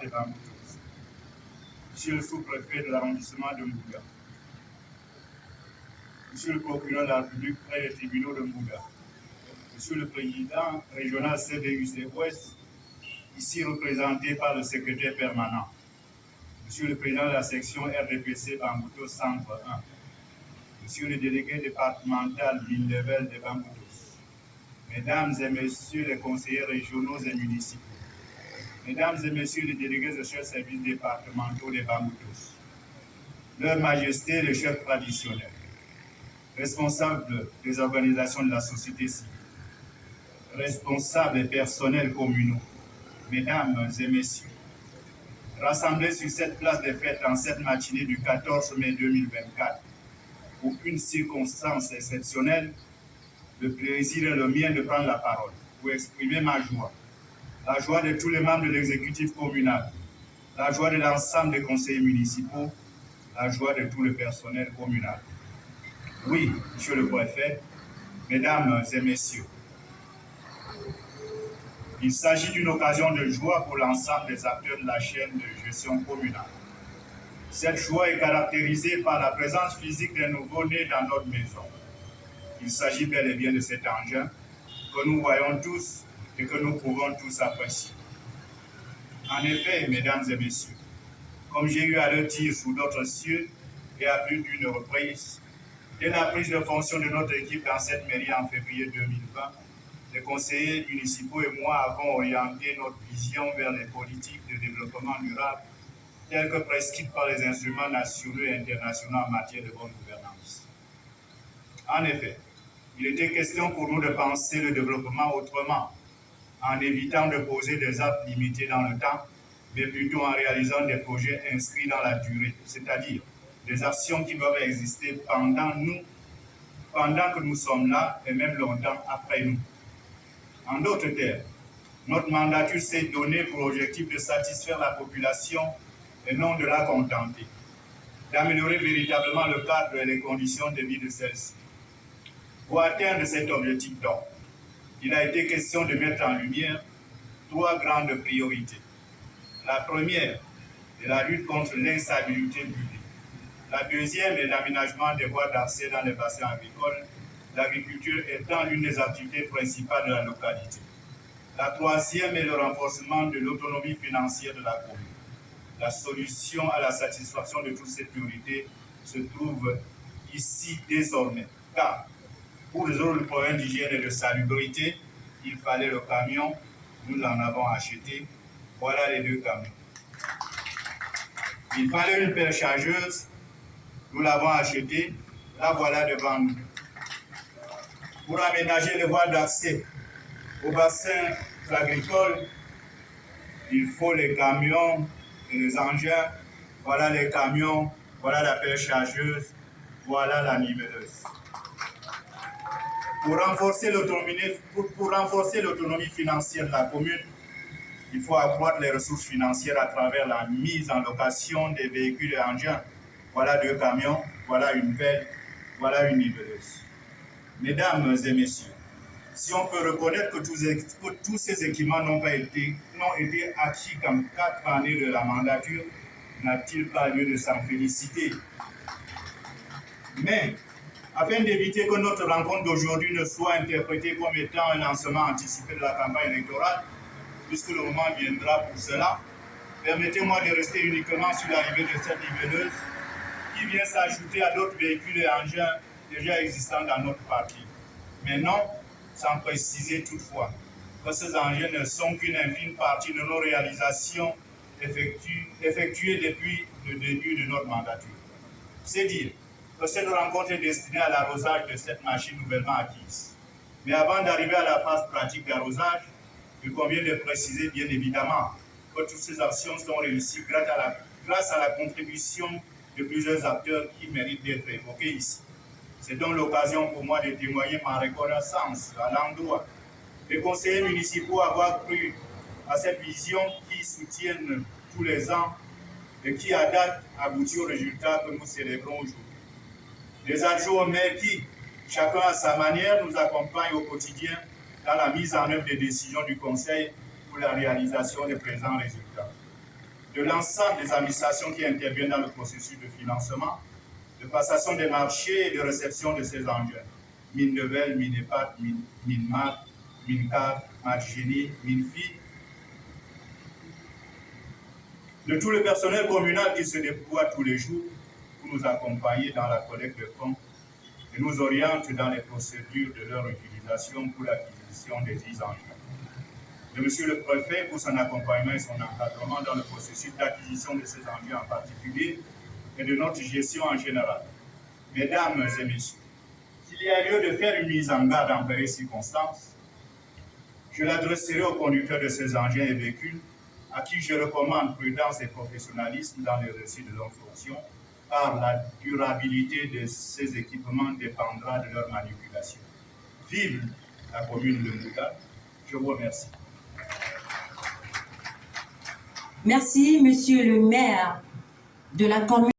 de Bamboutos, Monsieur le sous-préfet de l'arrondissement de Mbouga, Monsieur le procureur de la République près des tribunaux de Mbouga, Monsieur le président régional CDUC Ouest, ici représenté par le secrétaire permanent, Monsieur le président de la section RDPC Bamboutos Centre 1, Monsieur le délégué départemental Lille-Level de Bamboutos, Mesdames et Messieurs les conseillers régionaux et municipaux, Mesdames et Messieurs les délégués de chefs services départementaux des Bamboutos, Leur Majesté les chefs traditionnels, responsables des organisations de la société civile, responsables et personnels communaux, Mesdames et Messieurs, rassemblés sur cette place des fêtes en cette matinée du 14 mai 2024, pour une circonstance exceptionnelle, le plaisir est le mien de prendre la parole pour exprimer ma joie, la joie de tous les membres de l'exécutif communal, la joie de l'ensemble des conseillers municipaux, la joie de tout le personnel communal. Oui, Monsieur le Préfet, Mesdames et Messieurs, il s'agit d'une occasion de joie pour l'ensemble des acteurs de la chaîne de gestion communale. Cette joie est caractérisée par la présence physique des nouveaux-nés dans notre maison. Il s'agit bel et bien de cet engin que nous voyons tous et que nous pouvons tous apprécier. En effet, Mesdames et Messieurs, comme j'ai eu à le dire sous d'autres cieux et à plus d'une reprise, dès la prise de fonction de notre équipe dans cette mairie en février 2020, les conseillers municipaux et moi avons orienté notre vision vers les politiques de développement durable telles que prescrites par les instruments nationaux et internationaux en matière de bonne gouvernance. En effet, il était question pour nous de penser le développement autrement, en évitant de poser des actes limités dans le temps, mais plutôt en réalisant des projets inscrits dans la durée, c'est-à-dire des actions qui doivent exister pendant que nous sommes là et même longtemps après nous. En d'autres termes, notre mandature s'est donnée pour objectif de satisfaire la population et non de la contenter, d'améliorer véritablement le cadre et les conditions de vie de celle-ci. Pour atteindre cet objectif donc, il a été question de mettre en lumière trois grandes priorités. La première est la lutte contre l'insalubrité publique. La deuxième est l'aménagement des voies d'accès dans les bassins agricoles, l'agriculture étant l'une des activités principales de la localité. La troisième est le renforcement de l'autonomie financière de la commune. La solution à la satisfaction de toutes ces priorités se trouve ici désormais, car pour résoudre le problème d'hygiène et de salubrité, il fallait le camion, nous en avons acheté, voilà les deux camions. Il fallait une pelle chargeuse, nous l'avons achetée, la voilà devant nous. Pour aménager les voies d'accès aux bassins agricoles, il faut les camions et les engins, voilà les camions, voilà la pelle chargeuse, voilà la niveleuse. Pour renforcer l'autonomie financière de la commune, il faut accroître les ressources financières à travers la mise en location des véhicules et engins. Voilà deux camions, voilà une pelle, voilà une niveleuse. Mesdames et messieurs, si on peut reconnaître que tous ces équipements n'ont été acquis qu'en 4 années de la mandature, n'a-t-il pas lieu de s'en féliciter? Mais, afin d'éviter que notre rencontre d'aujourd'hui ne soit interprétée comme étant un lancement anticipé de la campagne électorale, puisque le moment viendra pour cela, permettez-moi de rester uniquement sur l'arrivée de cette niveleuse qui vient s'ajouter à d'autres véhicules et engins déjà existants dans notre parti. Mais non, sans préciser toutefois que ces engins ne sont qu'une infime partie de nos réalisations effectuées depuis le début de notre mandature. C'est dire que cette rencontre est destinée à l'arrosage de cette machine nouvellement acquise. Mais avant d'arriver à la phase pratique d'arrosage, il convient de préciser bien évidemment que toutes ces actions sont réussies grâce à la contribution de plusieurs acteurs qui méritent d'être évoqués ici. C'est donc l'occasion pour moi de témoigner ma reconnaissance à l'endroit des conseillers municipaux avoir cru à cette vision qui soutiennent tous les ans et qui, à date, aboutit au résultat que nous célébrons aujourd'hui. Les adjoints au maire qui, chacun à sa manière, nous accompagnent au quotidien dans la mise en œuvre des décisions du Conseil pour la réalisation des présents résultats. de l'ensemble des administrations qui interviennent dans le processus de financement, de passation des marchés et de réception de ces engins. Mine Nouvelle, Mine EPAT, Mine MAT, Mine CAF, Matgénie, Mine FI, de tout le personnel communal qui se déploie tous les jours pour nous accompagner dans la collecte de fonds et nous oriente dans les procédures de leur utilisation pour l'acquisition des 10 engins. De Monsieur le Préfet pour son accompagnement et son encadrement dans le processus d'acquisition de ces engins en particulier et de notre gestion en général. Mesdames et messieurs, s'il y a lieu de faire une mise en garde en pareille circonstance, je l'adresserai aux conducteurs de ces engins et véhicules à qui je recommande prudence et professionnalisme dans l'exercice de leurs fonctions, car la durabilité de ces équipements dépendra de leur manipulation. Vive la commune de Mouda. Je vous remercie. Merci, monsieur le maire de la commune.